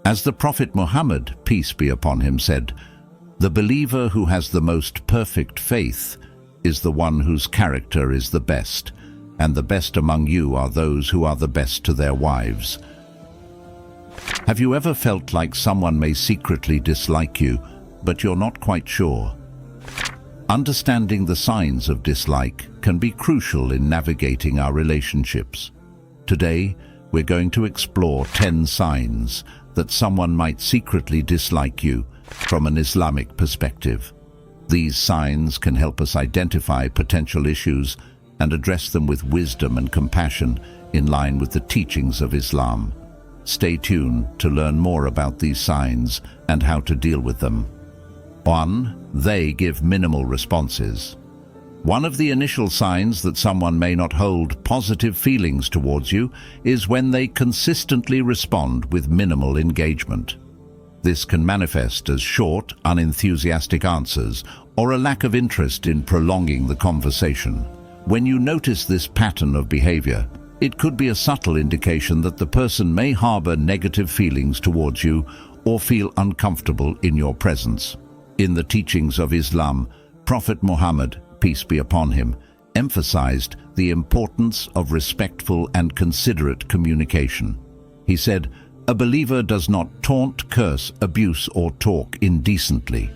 As the Prophet Muhammad, peace be upon him, said, "The believer who has the most perfect faith is the one whose character is the best, and the best among you are those who are the best to their wives." Have you ever felt like someone may secretly dislike you, but you're not quite sure? Understanding the signs of dislike can be crucial in navigating our relationships. Today, we're going to explore 10 signs that someone might secretly dislike you from an Islamic perspective. These signs can help us identify potential issues and address them with wisdom and compassion in line with the teachings of Islam. Stay tuned to learn more about these signs and how to deal with them. 1. They give minimal responses. One of the initial signs that someone may not hold positive feelings towards you is when they consistently respond with minimal engagement. This can manifest as short, unenthusiastic answers or a lack of interest in prolonging the conversation. When you notice this pattern of behavior, it could be a subtle indication that the person may harbor negative feelings towards you or feel uncomfortable in your presence. In the teachings of Islam, Prophet Muhammad, peace be upon him, emphasized the importance of respectful and considerate communication. He said, "A believer does not taunt, curse, abuse, or talk indecently."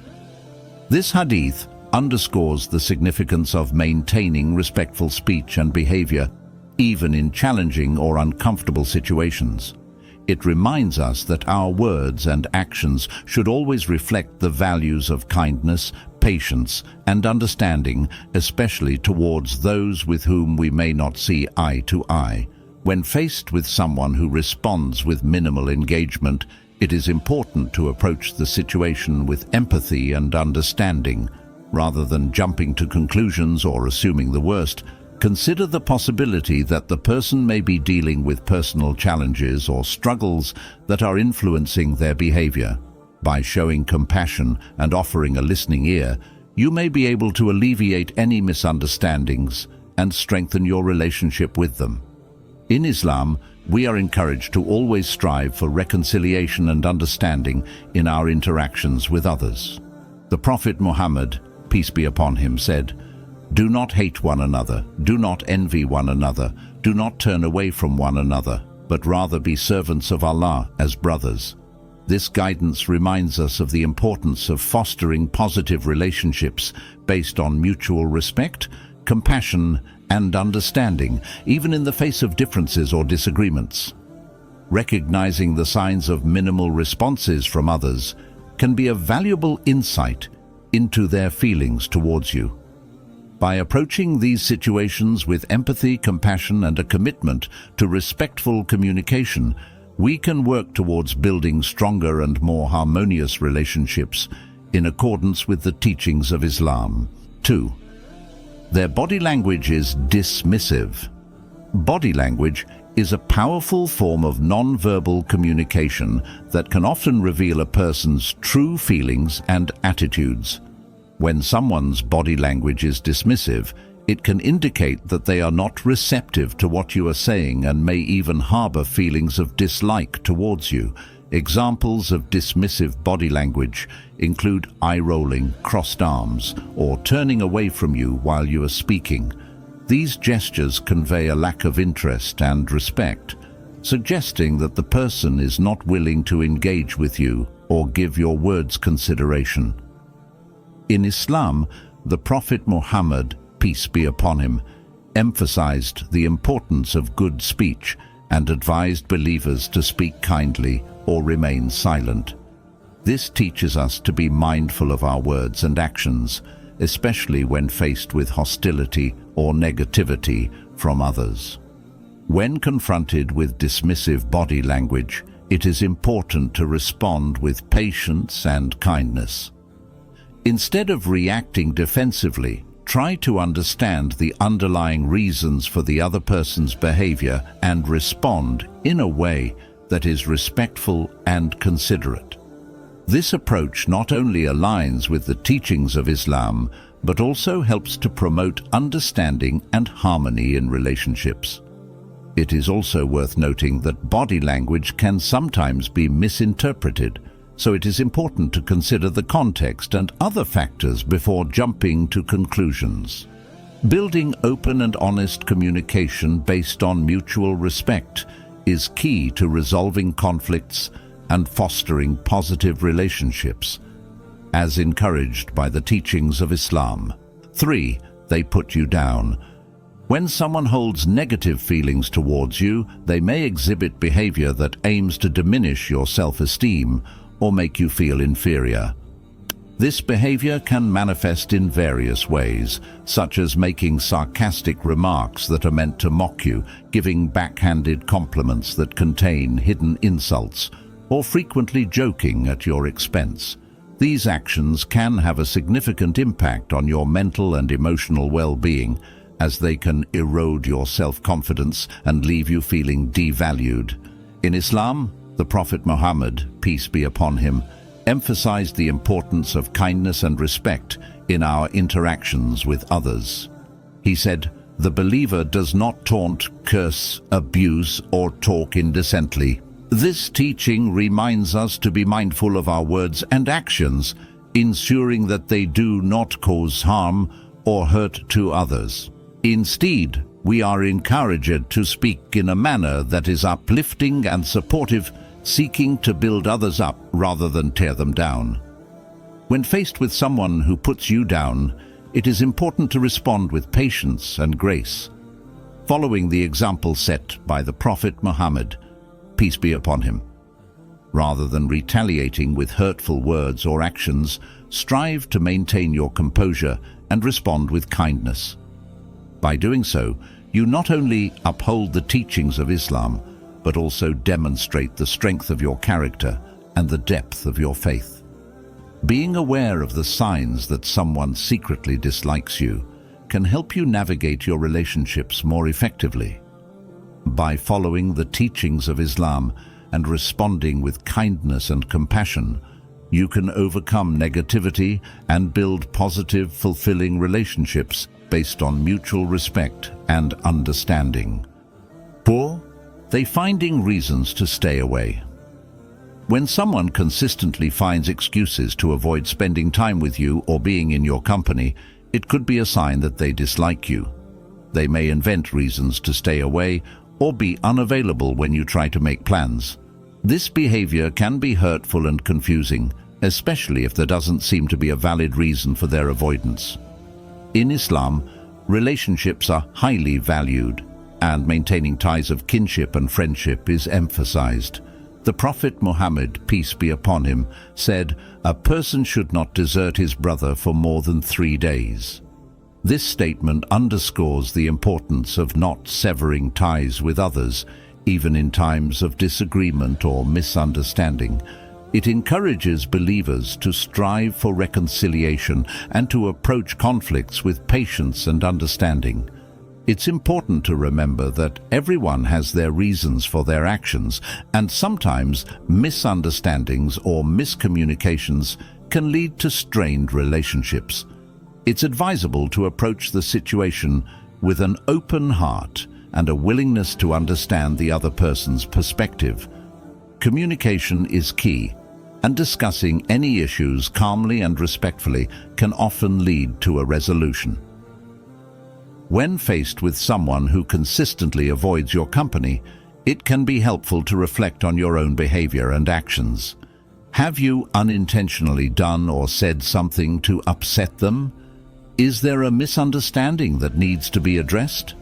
This hadith underscores the significance of maintaining respectful speech and behavior, even in challenging or uncomfortable situations. It reminds us that our words and actions should always reflect the values of kindness, patience, and understanding, especially towards those with whom we may not see eye to eye. When faced with someone who responds with minimal engagement, it is important to approach the situation with empathy and understanding. Rather than jumping to conclusions or assuming the worst, consider the possibility that the person may be dealing with personal challenges or struggles that are influencing their behavior. By showing compassion and offering a listening ear, you may be able to alleviate any misunderstandings and strengthen your relationship with them. In Islam, we are encouraged to always strive for reconciliation and understanding in our interactions with others. The Prophet Muhammad, peace be upon him, said, "Do not hate one another, do not envy one another, do not turn away from one another, but rather be servants of Allah as brothers." This guidance reminds us of the importance of fostering positive relationships based on mutual respect, compassion, and understanding, even in the face of differences or disagreements. Recognizing the signs of minimal responses from others can be a valuable insight into their feelings towards you. By approaching these situations with empathy, compassion, and a commitment to respectful communication, we can work towards building stronger and more harmonious relationships in accordance with the teachings of Islam. 2. Their body language is dismissive. Body language is a powerful form of non-verbal communication that can often reveal a person's true feelings and attitudes. When someone's body language is dismissive, it can indicate that they are not receptive to what you are saying and may even harbor feelings of dislike towards you. Examples of dismissive body language include eye-rolling, crossed arms, or turning away from you while you are speaking. These gestures convey a lack of interest and respect, suggesting that the person is not willing to engage with you or give your words consideration. In Islam, the Prophet Muhammad, peace be upon him, emphasized the importance of good speech and advised believers to speak kindly or remain silent. This teaches us to be mindful of our words and actions, especially when faced with hostility or negativity from others. When confronted with dismissive body language, it is important to respond with patience and kindness. Instead of reacting defensively, try to understand the underlying reasons for the other person's behavior and respond in a way that is respectful and considerate. This approach not only aligns with the teachings of Islam, but also helps to promote understanding and harmony in relationships. It is also worth noting that body language can sometimes be misinterpreted, so it is important to consider the context and other factors before jumping to conclusions. Building open and honest communication based on mutual respect is key to resolving conflicts and fostering positive relationships, as encouraged by the teachings of Islam. 3. They put you down. When someone holds negative feelings towards you, they may exhibit behavior that aims to diminish your self-esteem or make you feel inferior. This behavior can manifest in various ways, such as making sarcastic remarks that are meant to mock you, giving backhanded compliments that contain hidden insults, or frequently joking at your expense. These actions can have a significant impact on your mental and emotional well-being, as they can erode your self-confidence and leave you feeling devalued. In Islam, the Prophet Muhammad, peace be upon him, emphasized the importance of kindness and respect in our interactions with others. He said, "The believer does not taunt, curse, abuse, or talk indecently." This teaching reminds us to be mindful of our words and actions, ensuring that they do not cause harm or hurt to others. Instead, we are encouraged to speak in a manner that is uplifting and supportive, seeking to build others up rather than tear them down. When faced with someone who puts you down, it is important to respond with patience and grace, following the example set by the Prophet Muhammad, peace be upon him. Rather than retaliating with hurtful words or actions, strive to maintain your composure and respond with kindness. By doing so, you not only uphold the teachings of Islam, but also demonstrate the strength of your character and the depth of your faith. Being aware of the signs that someone secretly dislikes you can help you navigate your relationships more effectively. By following the teachings of Islam and responding with kindness and compassion, you can overcome negativity and build positive, fulfilling relationships based on mutual respect and understanding. 4. They finding reasons to stay away. When someone consistently finds excuses to avoid spending time with you or being in your company, it could be a sign that they dislike you. They may invent reasons to stay away or be unavailable when you try to make plans. This behavior can be hurtful and confusing, especially if there doesn't seem to be a valid reason for their avoidance. In Islam, relationships are highly valued, and maintaining ties of kinship and friendship is emphasized. The Prophet Muhammad, peace be upon him, said, "A person should not desert his brother for more than 3 days." This statement underscores the importance of not severing ties with others, even in times of disagreement or misunderstanding. It encourages believers to strive for reconciliation and to approach conflicts with patience and understanding. It's important to remember that everyone has their reasons for their actions, and sometimes misunderstandings or miscommunications can lead to strained relationships. It's advisable to approach the situation with an open heart and a willingness to understand the other person's perspective. Communication is key, and discussing any issues calmly and respectfully can often lead to a resolution. When faced with someone who consistently avoids your company, it can be helpful to reflect on your own behavior and actions. Have you unintentionally done or said something to upset them? Is there a misunderstanding that needs to be addressed?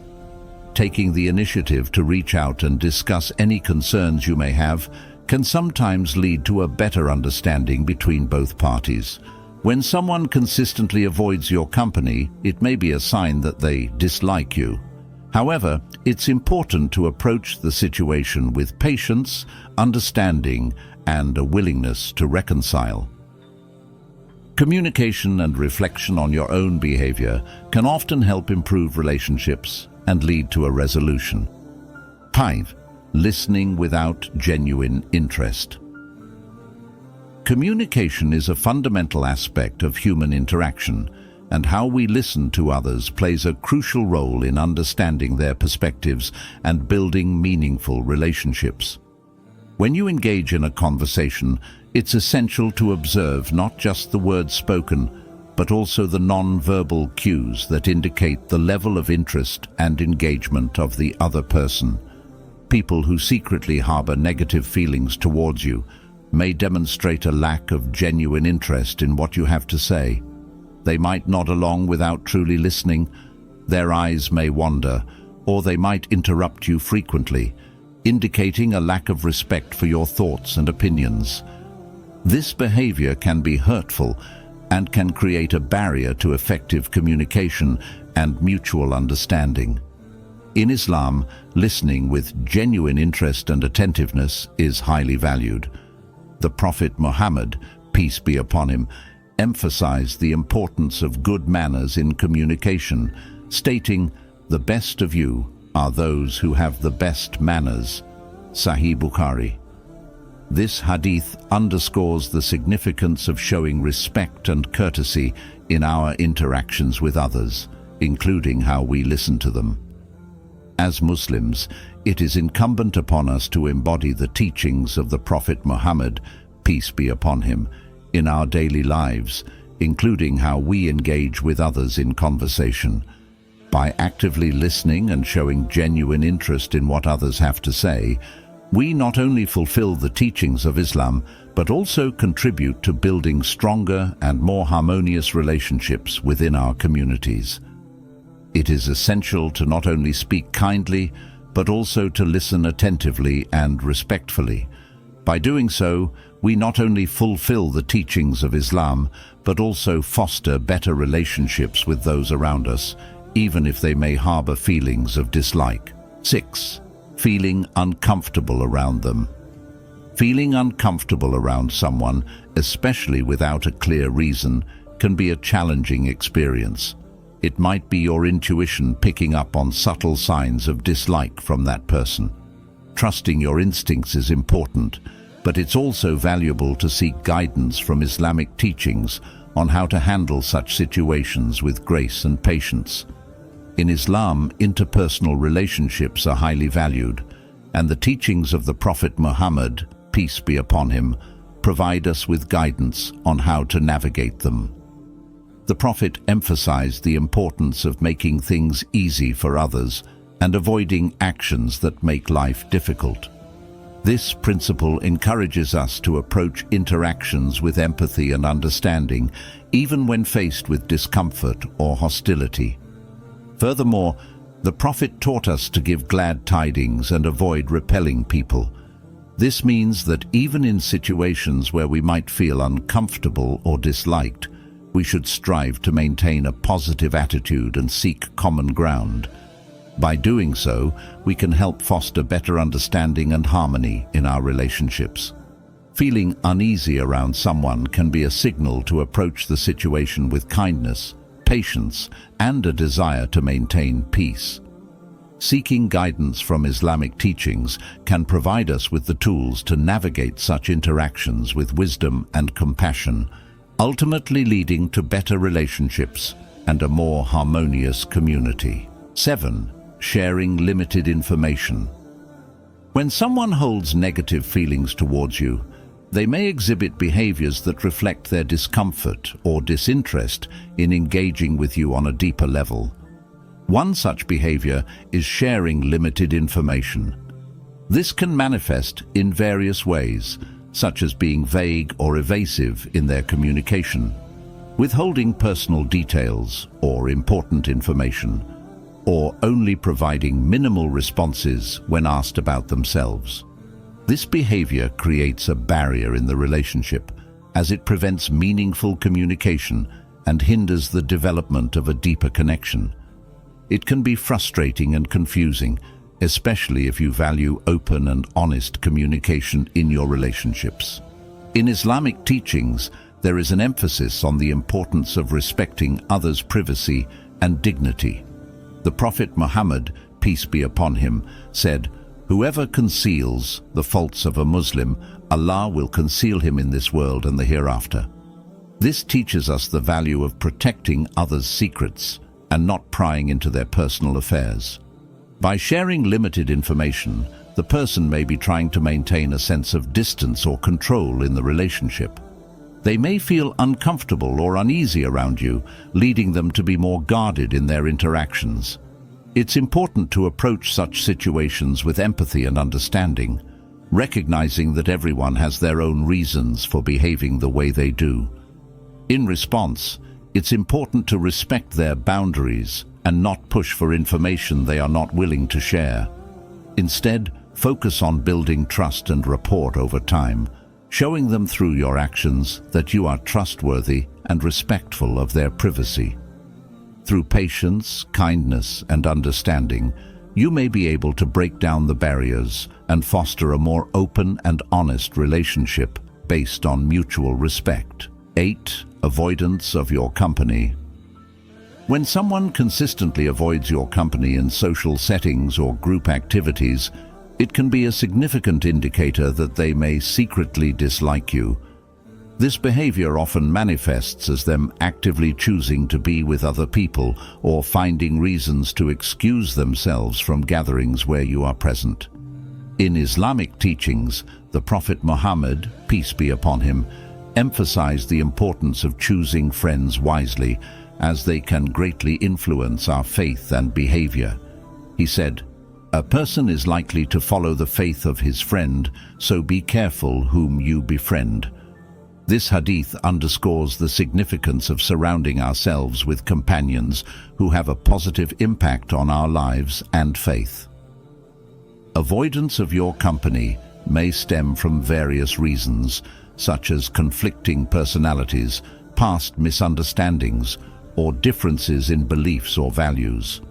Taking the initiative to reach out and discuss any concerns you may have can sometimes lead to a better understanding between both parties. When someone consistently avoids your company, it may be a sign that they dislike you. However, it's important to approach the situation with patience, understanding, and a willingness to reconcile. Communication and reflection on your own behavior can often help improve relationships and lead to a resolution. 5. Listening without genuine interest. Communication is a fundamental aspect of human interaction, and how we listen to others plays a crucial role in understanding their perspectives and building meaningful relationships. When you engage in a conversation, it's essential to observe not just the words spoken, but also the non-verbal cues that indicate the level of interest and engagement of the other person. People who secretly harbor negative feelings towards you may demonstrate a lack of genuine interest in what you have to say. They might nod along without truly listening, their eyes may wander, or they might interrupt you frequently, indicating a lack of respect for your thoughts and opinions. This behavior can be hurtful and can create a barrier to effective communication and mutual understanding. In Islam, listening with genuine interest and attentiveness is highly valued. The Prophet Muhammad, peace be upon him, emphasized the importance of good manners in communication, stating, "The best of you are those who have the best manners." Sahih Bukhari. This hadith underscores the significance of showing respect and courtesy in our interactions with others, including how we listen to them. As Muslims, it is incumbent upon us to embody the teachings of the Prophet Muhammad, peace be upon him, in our daily lives, including how we engage with others in conversation. By actively listening and showing genuine interest in what others have to say, we not only fulfill the teachings of Islam, but also contribute to building stronger and more harmonious relationships within our communities. It is essential to not only speak kindly, but also to listen attentively and respectfully. By doing so, we not only fulfill the teachings of Islam, but also foster better relationships with those around us, even if they may harbor feelings of dislike. 6. Feeling uncomfortable around them. Feeling uncomfortable around someone, especially without a clear reason, can be a challenging experience. It might be your intuition picking up on subtle signs of dislike from that person. Trusting your instincts is important, but it's also valuable to seek guidance from Islamic teachings on how to handle such situations with grace and patience. In Islam, interpersonal relationships are highly valued, and the teachings of the Prophet Muhammad, peace be upon him, provide us with guidance on how to navigate them. The Prophet emphasized the importance of making things easy for others and avoiding actions that make life difficult. This principle encourages us to approach interactions with empathy and understanding, even when faced with discomfort or hostility. Furthermore, the Prophet taught us to give glad tidings and avoid repelling people. This means that even in situations where we might feel uncomfortable or disliked, we should strive to maintain a positive attitude and seek common ground. By doing so, we can help foster better understanding and harmony in our relationships. Feeling uneasy around someone can be a signal to approach the situation with kindness, patience, and a desire to maintain peace. Seeking guidance from Islamic teachings can provide us with the tools to navigate such interactions with wisdom and compassion, ultimately leading to better relationships and a more harmonious community. 7. Sharing limited information. When someone holds negative feelings towards you, they may exhibit behaviors that reflect their discomfort or disinterest in engaging with you on a deeper level. One such behavior is sharing limited information. This can manifest in various ways, such as being vague or evasive in their communication, withholding personal details or important information, or only providing minimal responses when asked about themselves. This behavior creates a barrier in the relationship, as it prevents meaningful communication and hinders the development of a deeper connection. It can be frustrating and confusing, especially if you value open and honest communication in your relationships. In Islamic teachings, there is an emphasis on the importance of respecting others' privacy and dignity. The Prophet Muhammad, peace be upon him, said, "Whoever conceals the faults of a Muslim, Allah will conceal him in this world and the hereafter." This teaches us the value of protecting others' secrets and not prying into their personal affairs. By sharing limited information, the person may be trying to maintain a sense of distance or control in the relationship. They may feel uncomfortable or uneasy around you, leading them to be more guarded in their interactions. It's important to approach such situations with empathy and understanding, recognizing that everyone has their own reasons for behaving the way they do. In response, it's important to respect their boundaries and not push for information they are not willing to share. Instead, focus on building trust and rapport over time, showing them through your actions that you are trustworthy and respectful of their privacy. Through patience, kindness, and understanding, you may be able to break down the barriers and foster a more open and honest relationship based on mutual respect. 8. Avoidance of your company. When someone consistently avoids your company in social settings or group activities, it can be a significant indicator that they may secretly dislike you. This behavior often manifests as them actively choosing to be with other people or finding reasons to excuse themselves from gatherings where you are present. In Islamic teachings, the Prophet Muhammad, peace be upon him, emphasized the importance of choosing friends wisely, as they can greatly influence our faith and behavior. He said, "A person is likely to follow the faith of his friend, so be careful whom you befriend." This hadith underscores the significance of surrounding ourselves with companions who have a positive impact on our lives and faith. Avoidance of your company may stem from various reasons, such as conflicting personalities, past misunderstandings, or differences in beliefs or values.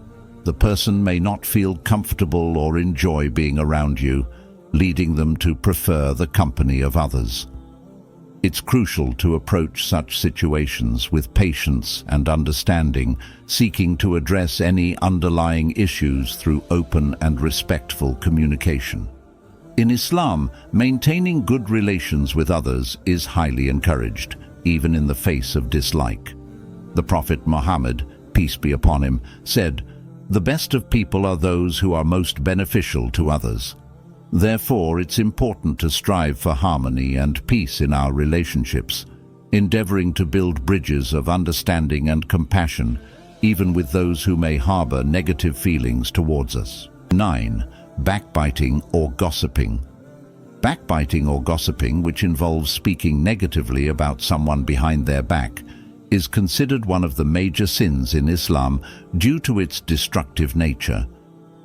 The person may not feel comfortable or enjoy being around you, leading them to prefer the company of others. It's crucial to approach such situations with patience and understanding, seeking to address any underlying issues through open and respectful communication. In Islam, maintaining good relations with others is highly encouraged, even in the face of dislike. The Prophet Muhammad, peace be upon him, said, "The best of people are those who are most beneficial to others." Therefore, it's important to strive for harmony and peace in our relationships, endeavoring to build bridges of understanding and compassion, even with those who may harbor negative feelings towards us. 9. Backbiting or gossiping. Backbiting or gossiping, which involves speaking negatively about someone behind their back, is considered one of the major sins in Islam due to its destructive nature.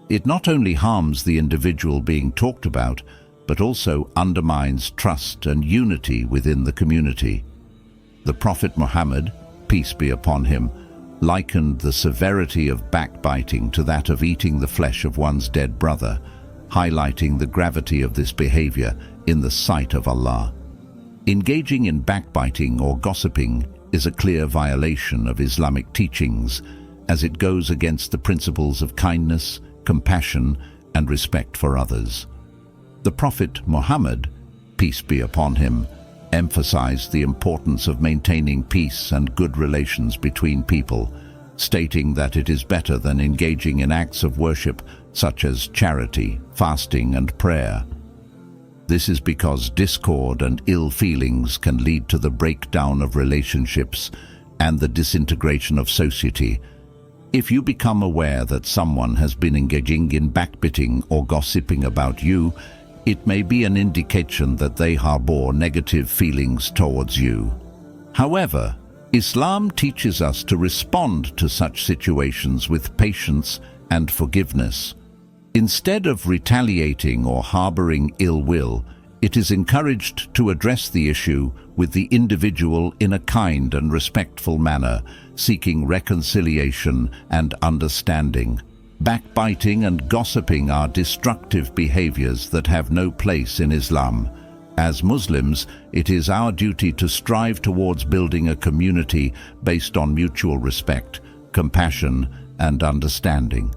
It not only harms the individual being talked about, but also undermines trust and unity within the community. The Prophet Muhammad, peace be upon him, likened the severity of backbiting to that of eating the flesh of one's dead brother, highlighting the gravity of this behavior in the sight of Allah. Engaging in backbiting or gossiping is a clear violation of Islamic teachings, as it goes against the principles of kindness, compassion, and respect for others. The Prophet Muhammad, peace be upon him, emphasized the importance of maintaining peace and good relations between people, stating that it is better than engaging in acts of worship such as charity, fasting, and prayer. This is because discord and ill feelings can lead to the breakdown of relationships and the disintegration of society. If you become aware that someone has been engaging in backbiting or gossiping about you, it may be an indication that they harbor negative feelings towards you. However, Islam teaches us to respond to such situations with patience and forgiveness. Instead of retaliating or harboring ill will, it is encouraged to address the issue with the individual in a kind and respectful manner, seeking reconciliation and understanding. Backbiting and gossiping are destructive behaviors that have no place in Islam. As Muslims, it is our duty to strive towards building a community based on mutual respect, compassion, and understanding.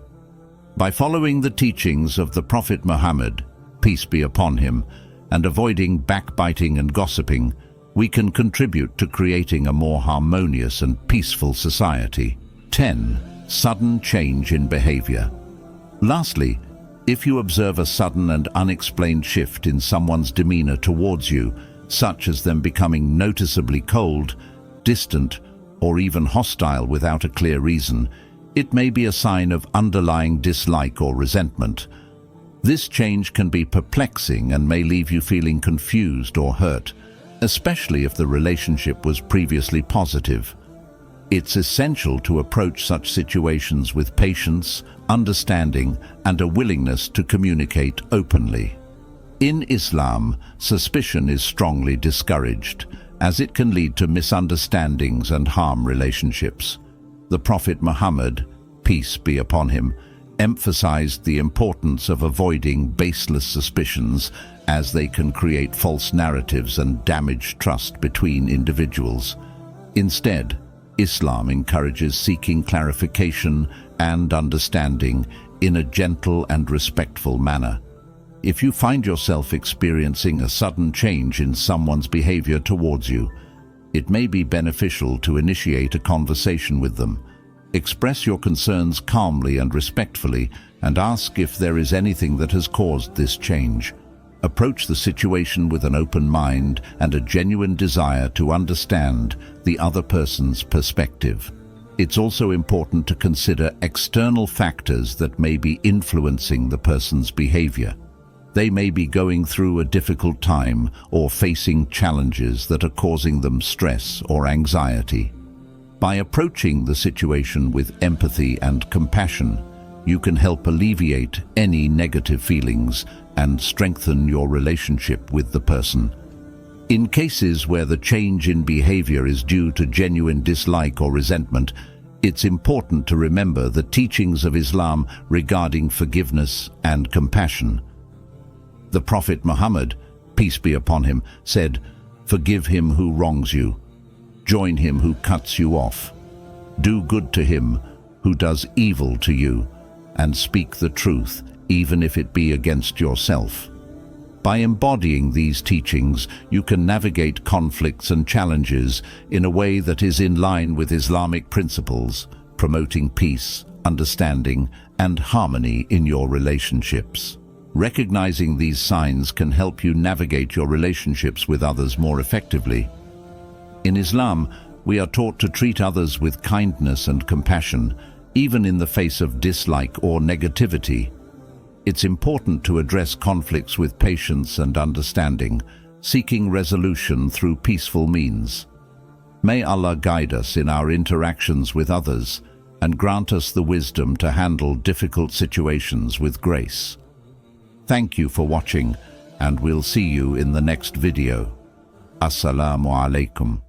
By following the teachings of the Prophet Muhammad, peace be upon him, and avoiding backbiting and gossiping, we can contribute to creating a more harmonious and peaceful society. 10. Sudden change in behavior. Lastly, if you observe a sudden and unexplained shift in someone's demeanor towards you, such as them becoming noticeably cold, distant, or even hostile without a clear reason, it may be a sign of underlying dislike or resentment. This change can be perplexing and may leave you feeling confused or hurt, especially if the relationship was previously positive. It's essential to approach such situations with patience, understanding, and a willingness to communicate openly. In Islam, suspicion is strongly discouraged, as it can lead to misunderstandings and harm relationships. The Prophet Muhammad, peace be upon him, emphasized the importance of avoiding baseless suspicions, as they can create false narratives and damage trust between individuals. Instead, Islam encourages seeking clarification and understanding in a gentle and respectful manner. If you find yourself experiencing a sudden change in someone's behavior towards you, it may be beneficial to initiate a conversation with them. Express your concerns calmly and respectfully, and ask if there is anything that has caused this change. Approach the situation with an open mind and a genuine desire to understand the other person's perspective. It's also important to consider external factors that may be influencing the person's behavior. They may be going through a difficult time or facing challenges that are causing them stress or anxiety. By approaching the situation with empathy and compassion, you can help alleviate any negative feelings and strengthen your relationship with the person. In cases where the change in behavior is due to genuine dislike or resentment, it's important to remember the teachings of Islam regarding forgiveness and compassion. The Prophet Muhammad, peace be upon him, said, "Forgive him who wrongs you. Join him who cuts you off. Do good to him who does evil to you, and speak the truth, even if it be against yourself." By embodying these teachings, you can navigate conflicts and challenges in a way that is in line with Islamic principles, promoting peace, understanding, and harmony in your relationships. Recognizing these signs can help you navigate your relationships with others more effectively. In Islam, we are taught to treat others with kindness and compassion, even in the face of dislike or negativity. It's important to address conflicts with patience and understanding, seeking resolution through peaceful means. May Allah guide us in our interactions with others and grant us the wisdom to handle difficult situations with grace. Thank you for watching, and we'll see you in the next video. Assalamu alaikum.